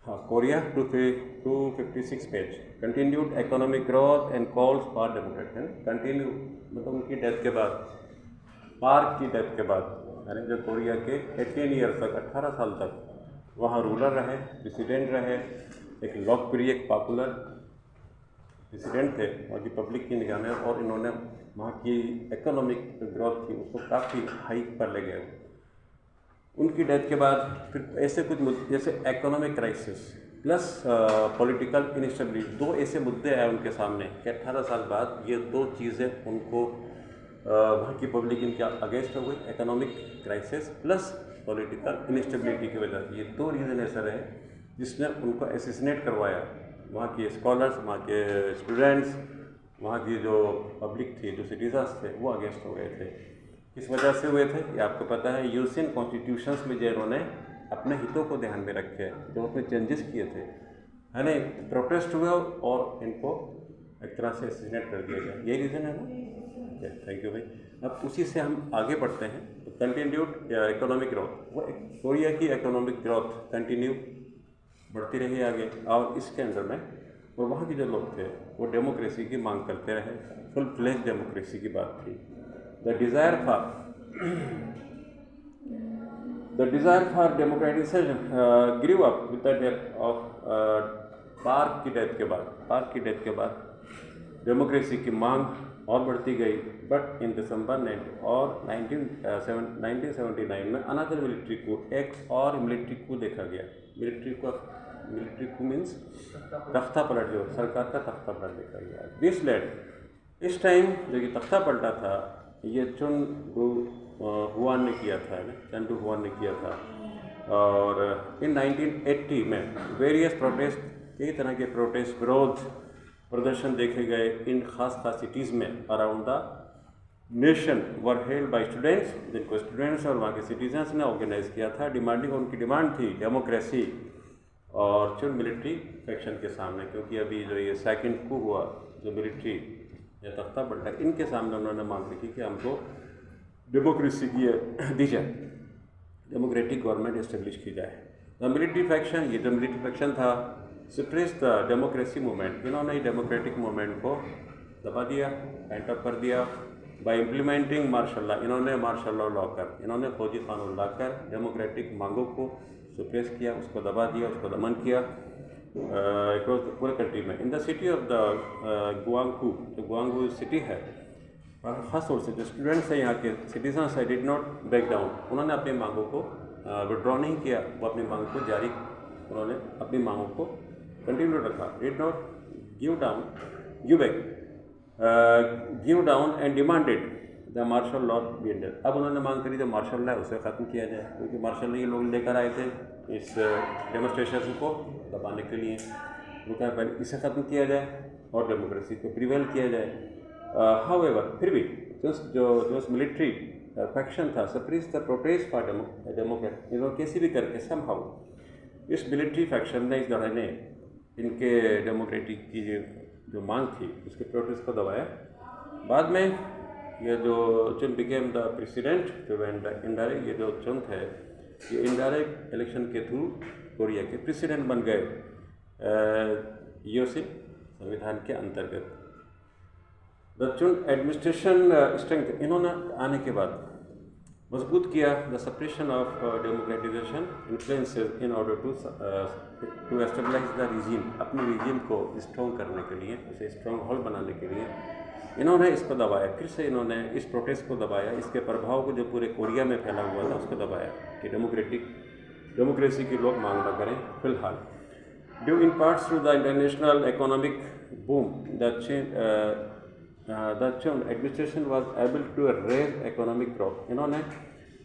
हाँ, Korea 256 page, continued economic growth and calls for Democrat है। Continue मतलब उनकी डेथ के बाद, पार्क की डेथ के बाद, यानी जो कोरिया के 18 ईयर तक, 18 साल तक वहाँ रूलर रहे, प्रेसिडेंट रहे, एक लोकप्रिय, एक पॉपुलर प्रेसिडेंट थे वहाँ की पब्लिक की निगाह में, और इन्होंने वहाँ की इकोनॉमिक ग्रोथ थी उसको काफ़ी हाइक पर ले गए। उनकी डेथ के बाद फिर ऐसे कुछ मुद्दे जैसे economic crisis plus political instability, दो ऐसे मुद्दे आए उनके सामने कि 18 साल बाद ये दो चीज़ें उनको वहाँ की पब्लिक इनके अगेंस्ट हो गई, economic crisis plus political instability की वजह से। ये दो रीज़न ऐसे रहे जिसने उनको एसिसिनेट करवाया। वहाँ के स्कॉलर्स, वहाँ के स्टूडेंट्स, वहाँ की जो पब्लिक थी, जो सिटीजन्स थे, वो अगेंस्ट हो गए थे। किस वजह से हुए थे ये आपको पता है। यूरोपियन कॉन्स्टिट्यूशंस में जो इन्होंने अपने हितों को ध्यान में रखे, जो उसमें चेंजेस किए थे, है ना, प्रोटेस्ट हुए और इनको एक तरह से एसिसिनेट कर दिया गया। यही रीज़न है ना। थैंक यू भाई। अब उसी से हम आगे बढ़ते हैं। तो कंटिन्यूड इकोनॉमिक ग्रोथ, वो कोरिया की इकोनॉमिक ग्रोथ कंटिन्यू बढ़ती रही आगे, और इसके अंदर में और वहाँ के जो लोग थे वो डेमोक्रेसी की मांग करते रहे। फुल फ्लेज डेमोक्रेसी की बात थी। The desire for democratisation grew up with the death of park की डेथ के बाद डेमोक्रेसी की मांग और बढ़ती गई। बट इन दिसंबर 1979 में अनदर मिलिट्री कू, एक और मिलिट्री कू देखा गया। मिलिट्री कू मीन्स तख्ता पलट, जो सरकार का तख्ता पलट देखा गया। दिस लेड, इस टाइम जो ये तख्ता पलटा था ये चुन हुआन ने किया था, चंदू हुआन ने किया था। और इन 1980 में वेरियस प्रोटेस्ट, कई तरह के प्रोटेस्ट, विरोध प्रदर्शन देखे गए इन खास सिटीज़ में around the nation were held by students, जिनको स्टूडेंट्स और वहाँ के सिटीजन्स ने ऑर्गेनाइज किया था। उनकी डिमांड थी डेमोक्रेसी और चुन मिलिट्री फैक्शन के सामने, क्योंकि अभी जो ये सेकंड कू हुआ, जो मिलिट्री या तख्ता पलटा, इनके सामने उन्होंने मांग रखी कि हमको डेमोक्रेसी की दी जाए, डेमोक्रेटिक गवर्नमेंट इस्टेब्लिश की जाए। द मिलिट्री फैक्शन, ये जो मिलिट्री फैक्शन था, सप्रेस द डेमोक्रेसी मूवमेंट, इन्होंने डेमोक्रेटिक मूवमेंट को दबा दिया, पैंट अप कर दिया। बाय इम्प्लीमेंटिंग मार्शल लॉ, इन्होंने मार्शल लॉ लाकर, इन्होंने फौजी कानून लाकर डेमोक्रेटिक मांगों को सप्रेस किया, उसको दबा दिया, उसको दमन किया पूरे कंट्री में। In the city of the Gwangju, जो गुआंगू सिटी है, ख़ास तौर से जो स्टूडेंट्स हैं, यहाँ के सिटीजन्स है, डिड नॉट बैक डाउन, उन्होंने अपनी मांगों को विड्रॉ नहीं किया, वो अपनी मांग को जारी, उन्होंने अपनी मांगों को कंटिन्यू रखा। Did not give down and demanded the martial law be ended. अब उन्होंने मांग करी जो मार्शल लॉ है उसे ख़त्म किया जाए, क्योंकि मार्शल लॉ ये लोग लेकर आए थे इस डेमोन्स्ट्रेशन को दबाने के लिए। वो क्या, पहले इसे ख़त्म किया जाए और डेमोक्रेसी को प्रिवेल किया जाए। हाउएवर, फिर भी जो मिलिट्री फैक्शन था, suppress the protest for Democrat, इन्होंने कैसे भी करके समहाउ इस मिलिट्री फैक्शन ने, इस लड़ाई ने इनके डेमोक्रेटिक की जो मांग थी उसके प्रोटेस्ट को दबाया। बाद में ये जो चुन बिकेम द प्रेसिडेंट, जो इनडायरेक्ट, ये जो चुन थे ये इनडायरेक्ट इलेक्शन के थ्रू कोरिया के प्रेसिडेंट बन गए यूएसए संविधान के अंतर्गत। द चुन एडमिनिस्ट्रेशन स्ट्रेंथ, इन्होंने आने के बाद मजबूत किया the suppression of democratization influences in order to establish the regime, अपने रिजीम को स्ट्रॉन्ग करने के लिए, उसे स्ट्रॉन्ग होल्ड बनाने के लिए इन्होंने इसको दबाया। फिर से इन्होंने इस प्रोटेस्ट को दबाया, इसके प्रभाव को जो पूरे कोरिया में फैला हुआ था उसको दबाया कि डेमोक्रेसी की लोग मांग न करें। फिलहाल due in parts through the international economic boom the Chun administration was able to raise economic growth. इन्होंने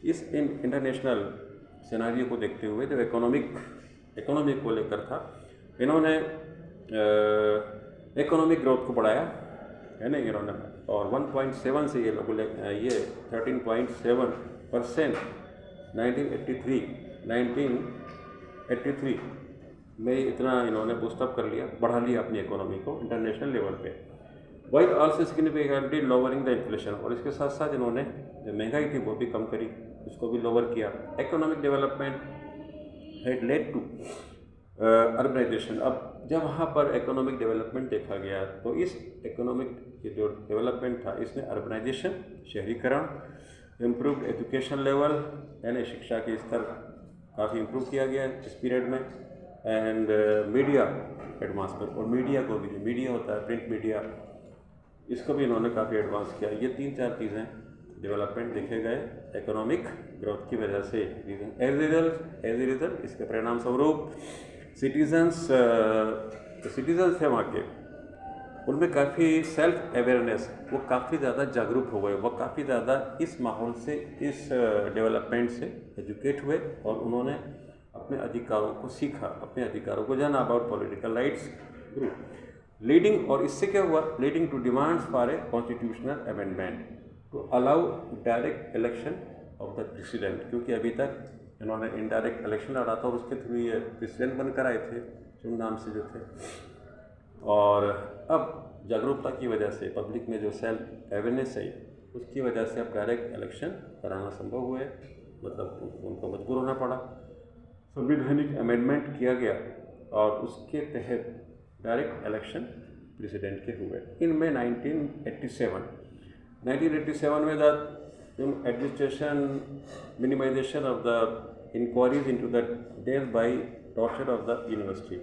इस इंटरनेशनल सिनेरियो को देखते हुए जो इकोनॉमी को लेकर था, इन्होंने इकोनॉमिक ग्रोथ को बढ़ाया, है ना, इन्होंने, और 1.7 से ये लोग ये 13.7% 1983 में इतना इन्होंने बूस्टअप कर लिया, बढ़ा लिया अपनी इकोनॉमी को इंटरनेशनल लेवल पे। While also significantly lowering the inflation, और इसके साथ साथ इन्होंने जो महंगाई थी वो भी कम करी, उसको भी लोअर किया। Economic development had led to urbanization. अब जब वहाँ पर इकोनॉमिक डेवलपमेंट देखा गया तो इस इकोनॉमिक जो डेवलपमेंट था इसने अर्बनाइजेशन, शहरीकरण, इम्प्रूव्ड एजुकेशन लेवल, यानी शिक्षा के स्तर काफ़ी इम्प्रूव किया गया इस पीरियड में, एंड मीडिया एडवांसमेंट, और मीडिया को भी, जो मीडिया होता है प्रिंट मीडिया, इसको भी इन्होंने काफ़ी एडवांस किया। ये 3-4 चीज़ें डेवलपमेंट देखे गए इकोनॉमिक ग्रोथ की वजह से। एज ए रिजल्ट इसके परिणाम स्वरूप सिटीजन्स थे वहाँ के, उनमें काफ़ी सेल्फ अवेयरनेस, वो काफ़ी ज़्यादा जागरूक हो गए, वो काफ़ी ज़्यादा इस माहौल से, इस डेवलपमेंट से एजुकेट हुए और उन्होंने अपने अधिकारों को सीखा, अपने अधिकारों को जाना। About political rights grew leading, और इससे क्या हुआ, leading to demands for a constitutional amendment to allow direct election of the president, क्योंकि अभी तक इन्होंने इनडायरेक्ट इलेक्शन लड़ा था और उसके थ्रू ये प्रेसिडेंट बनकर आए थे, चुन नाम से जो थे। और अब जागरूकता की वजह से, पब्लिक में जो सेल्फ अवेयरनेस है, उसकी वजह से अब डायरेक्ट इलेक्शन कराना संभव हुए, मतलब उनको मजबूर होना पड़ा। संवैधानिक अमेंडमेंट किया गया और उसके तहत डायरेक्ट इलेक्शन प्रेसिडेंट के हुए। इनमें 1987 में the administration minimization of the inquiries into the death by torture of the university.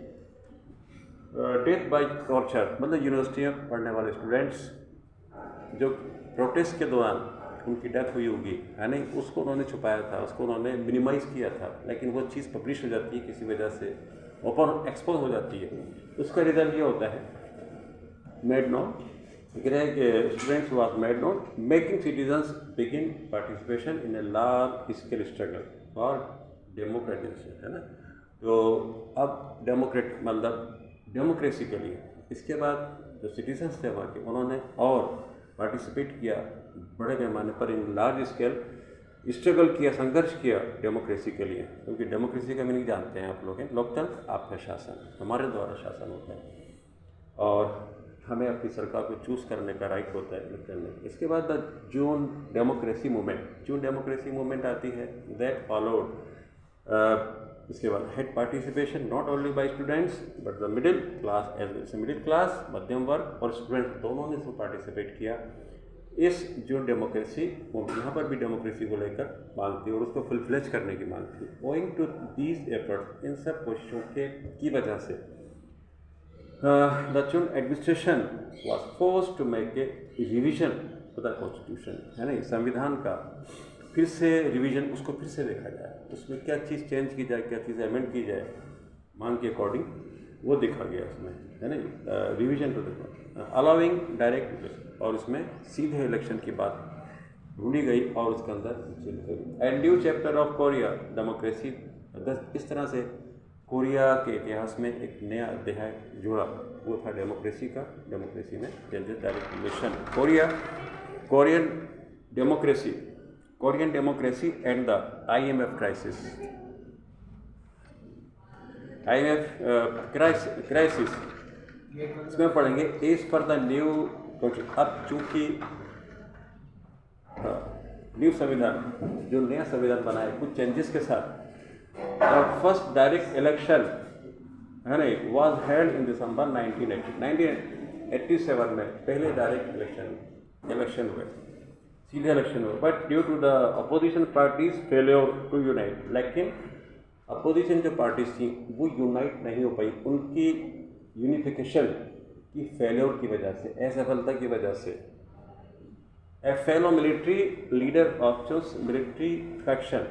Death by torture मतलब यूनिवर्सिटी में पढ़ने वाले स्टूडेंट्स जो प्रोटेस्ट के दौरान उनकी डेथ हुई होगी, है नहीं, उसको उन्होंने छुपाया था, उसको उन्होंने मिनिमाइज़ किया था, लेकिन वो चीज़ पब्लिश हो जाती है किसी वजह से, ओपन एक्सपोज हो जाती है। उसका रिजल्ट ये होता है made known, students was made known making citizens begin participation in a large scale struggle for democratisation, है ना। तो अब डेमोक्रेसी के लिए इसके बाद जो सिटीजन्स थे वहाँ के, उन्होंने और पार्टिसिपेट किया बड़े पैमाने पर, इन लार्ज स्केल स्ट्रगल किया, संघर्ष किया डेमोक्रेसी के लिए। क्योंकि डेमोक्रेसी का मीनिंग जानते हैं आप लोग, हैं लोकतंत्र, आपका शासन, हमारे द्वारा शासन होता है और हमें अपनी सरकार को चूज़ करने का राइट होता है इलेक्शन में। इसके बाद द जून डेमोक्रेसी मूवमेंट आती है, दैट फॉलोड। इसके बाद had participation not only by students but the middle class as well. Middle class, मध्यम वर्ग और स्टूडेंट दोनों ने इसमें पार्टिसिपेट किया इस जून डेमोक्रेसी। यहाँ पर भी डेमोक्रेसी को लेकर मांग थी और उसको फुल फ्लेज करने की मांग थी। ओइंग टू दीज एफर्ट्स, इन सब कोशिशों की वजह से the Chun administration was forced to make a revision of the constitution, है ना, संविधान का फिर से रिवीजन, उसको फिर से देखा जाए, उसमें क्या चीज़ चेंज की जाए, क्या चीज़ अमेंड की जाए मांग के अकॉर्डिंग, वो देखा गया इसमें, है ना। Revision to the allowing direct, और उसमें सीधे इलेक्शन की बात ढूंढी गई और उसके अंदर and new chapter of Korea democracy. इस तरह से कोरिया के इतिहास में एक नया अध्याय जुड़ा, वो था डेमोक्रेसी का। डेमोक्रेसी में changes, direct election, Korean democracy and the IMF crisis. Crisis इसमें पढ़ेंगे एज पर द न्यू। अब चूँकि न्यू संविधान, जो नया संविधान बना है कुछ चेंजेस के साथ, फर्स्ट डायरेक्ट इलेक्शन, है ना, वाज हेल्ड इन दिसंबर 1987 में पहले डायरेक्ट इलेक्शन हुए, सीधे इलेक्शन हुए। But due to the opposition parties failure to unite, लेकिन अपोजिशन जो पार्टीज थी वो यूनाइट नहीं हो पाई, उनकी यूनिफिकेशन की फेल्योर की वजह से, असफलता की वजह से। ए फेलो मिलिट्री लीडर ऑफ चुन मिलिट्री फैक्शन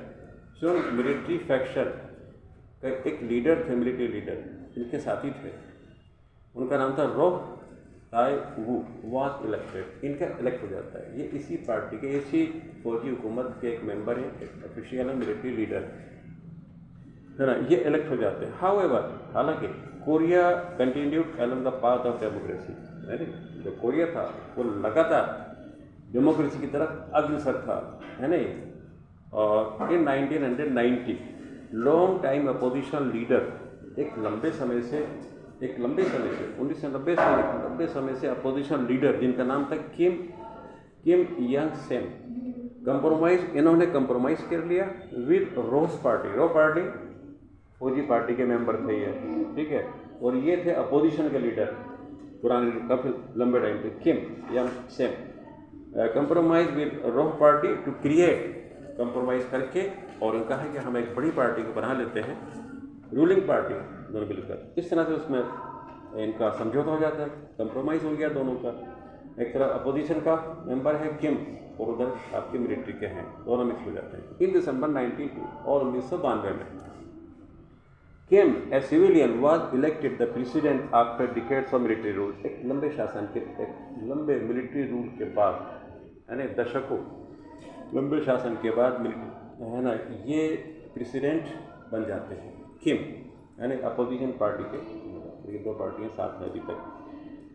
का एक लीडर थे, मिलिट्री लीडर, इनके साथी थे, उनका नाम था रोह ताई वू, वाज इलेक्टेड, इनका इलेक्ट हो जाता है। ये इसी पार्टी के, इसी फौजी हुकूमत के एक मेंबर हैं, एक ऑफिशियल है, मिलिट्री लीडर, है ना, ये इलेक्ट हो जाते हैं। हाउएवर, हालांकि Korea continued along the path of democracy, है ना, जो कोरिया था वो लगातार डेमोक्रेसी की तरफ अग्रसर था, है ना। और इन 1990 लॉन्ग टाइम अपोजिशन लीडर, एक लंबे समय से 1990 समय से अपोजिशन लीडर जिनका नाम था किम यंग सेम, इन्होंने कंप्रोमाइज़ कर लिया विद रोह पार्टी फौजी पार्टी के मेंबर थे ये, ठीक है। और ये थे अपोजिशन के लीडर पुराने काफ़ी लंबे टाइम पे, किम या Sam. Compromise with Roh party to create, compromise करके और उनका है कि हम एक बड़ी पार्टी को बना लेते हैं, रूलिंग पार्टी दोनों मिलकर। इस तरह से उसमें इनका समझौता हो जाता है, कंप्रोमाइज़ हो गया दोनों का। एक तरफ अपोजिशन का मेंबर है किम और उधर आपके मिलिट्री के हैं, दोनों मिक्स हो जाते हैं। इन दिसंबर 1992 और 1992 में Kim a civilian was elected the president after decades of military rule. एक लंबे शासन के, एक लंबे मिलिट्री रूल के बाद, यानी दशकों लंबे शासन के बाद है ना, ये प्रेसिडेंट बन जाते हैं किम, यानी अपोजिशन पार्टी के। ये दो पार्टियां साथ में अभी तक।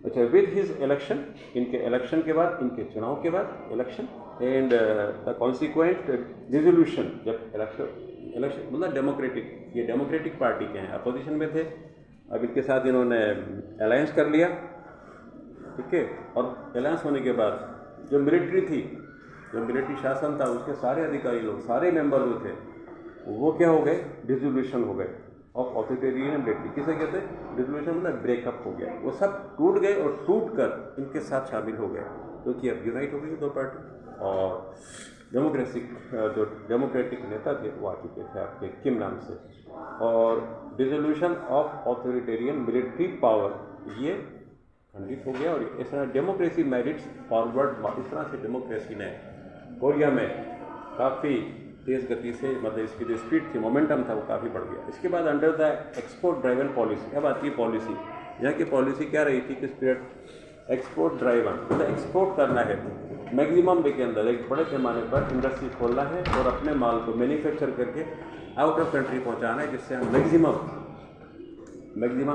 अच्छा, विद हिज इलेक्शन, इनके इलेक्शन के बाद, इनके चुनाव के बाद election and the consequent resolution, जब इलेक्शन मतलब डेमोक्रेटिक, ये डेमोक्रेटिक पार्टी के हैं, अपोजिशन में थे, अब इनके साथ इन्होंने अलायंस कर लिया, ठीक है। और अलायंस होने के बाद जो मिलिट्री थी, जो मिलिट्री शासन था, उसके सारे अधिकारी लोग, सारे मेंबर जो थे, वो क्या हो गए, डिसोल्यूशन हो गए ऑफ ऑथोरिटेरियन मिलिट्री। किसे कहते हैं डिसोल्यूशन, मतलब ब्रेकअप हो गया, वो सब टूट गए और टूट कर इनके साथ शामिल हो गए, क्योंकि अब यूनाइट हो गई दो पार्टी। और डेमोक्रेसी, जो डेमोक्रेटिक नेता थे वो आ चुके थे आपके किम नाम से। और dissolution of authoritarian military power ये खंडित हो गया। और इस तरह डेमोक्रेसी मेरिट्स फॉरवर्ड, इस तरह से डेमोक्रेसी ने कोरिया में काफ़ी तेज़ गति से, मतलब इसकी जो स्पीड थी, मोमेंटम था, वो काफ़ी बढ़ गया। इसके बाद under the export driven policy, अब आती है पॉलिसी। यहाँ की पॉलिसी क्या रही थी कि स्पिरिट एक्सपोर्ट ड्राइवन, मतलब एक्सपोर्ट करना है मैक्सिमम वे के अंदर, एक बड़े पैमाने पर इंडस्ट्री खोलना है और अपने माल को मैन्युफैक्चर करके आउट ऑफ कंट्री पहुँचाना है, जिससे हम मैक्सिमम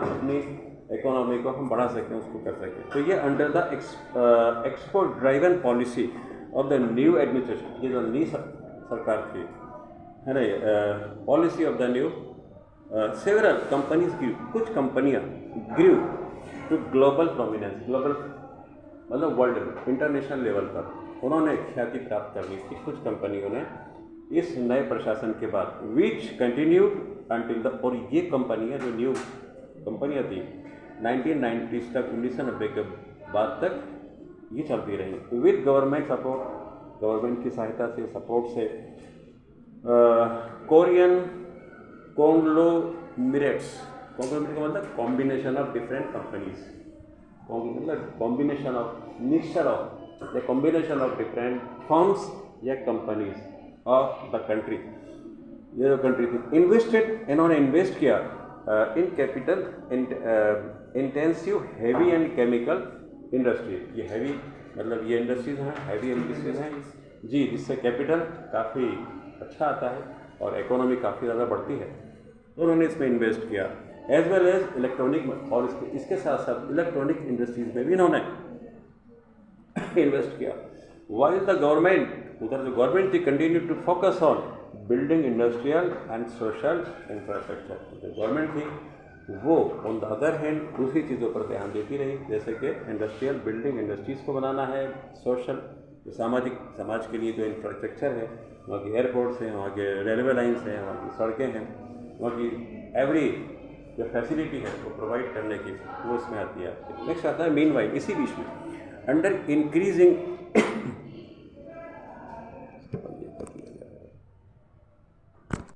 अपनी इकोनॉमी को हम बढ़ा सकें, उसको कर सकें। तो ये under the export driven policy of the new administration, ये जो नई सरकार थी, है ना, policy of the new, several companies grew, कुछ कंपनियां grew to global prominence, global मतलब वर्ल्ड में, इंटरनेशनल लेवल पर उन्होंने ख्याति प्राप्त कर ली थी कुछ कंपनियों ने इस नए प्रशासन के बाद, विच कंटिन्यूड अंटिल द, और ये कंपनियां जो न्यू कंपनियां थी 1990s तक, 1990 के बाद तक ये चलती रही विद गवर्नमेंट सपोर्ट, गवर्नमेंट की सहायता से, सपोर्ट से। कोरियन कॉन्ग्लोमेरेट्स, कॉन्ग्लोमेरेट का मतलब कॉम्बिनेशन ऑफ डिफरेंट कंपनीज, मतलब कॉम्बिनेशन ऑफ, मिक्सचर ऑफ, या कॉम्बिनेशन ऑफ डिफरेंट फर्म्स या कंपनीज ऑफ द कंट्री। ये जो कंट्री थी, इन्वेस्टेड, इन्होंने इन्वेस्ट किया in capital intensive heavy and chemical industry. ये हैवी मतलब ये इंडस्ट्रीज हैं, हैवी इंडस्ट्रीज हैं जी, जिससे कैपिटल काफ़ी अच्छा आता है और इकोनॉमी काफ़ी ज़्यादा बढ़ती है, तो उन्होंने इसमें इन्वेस्ट किया। एज वेल एज इलेक्ट्रॉनिक, और इसके साथ साथ इलेक्ट्रॉनिक इंडस्ट्रीज में भी इन्होंने इन्वेस्ट किया। वाइल द गवर्नमेंट, उधर जो गवर्नमेंट थी, continue to focus on building industrial and social infrastructure. जो गवर्नमेंट थी वो ऑन द अदर हैंड दूसरी चीज़ों पर ध्यान देती रही, जैसे कि इंडस्ट्रियल बिल्डिंग, इंडस्ट्रीज़ को बनाना है, सोशल, जो सामाजिक, समाज के लिए जो इंफ्रास्ट्रक्चर है, वहाँ की एयरपोर्ट्स हैं, वहाँ के रेलवे लाइन्स हैं, वहाँ की सड़कें हैं, वहाँ की एवरी जो फैसिलिटी है वो प्रोवाइड करने की, वो इसमें आती है। नेक्स्ट आता है मीनवाइल, इसी बीच में अंडर इंक्रीजिंग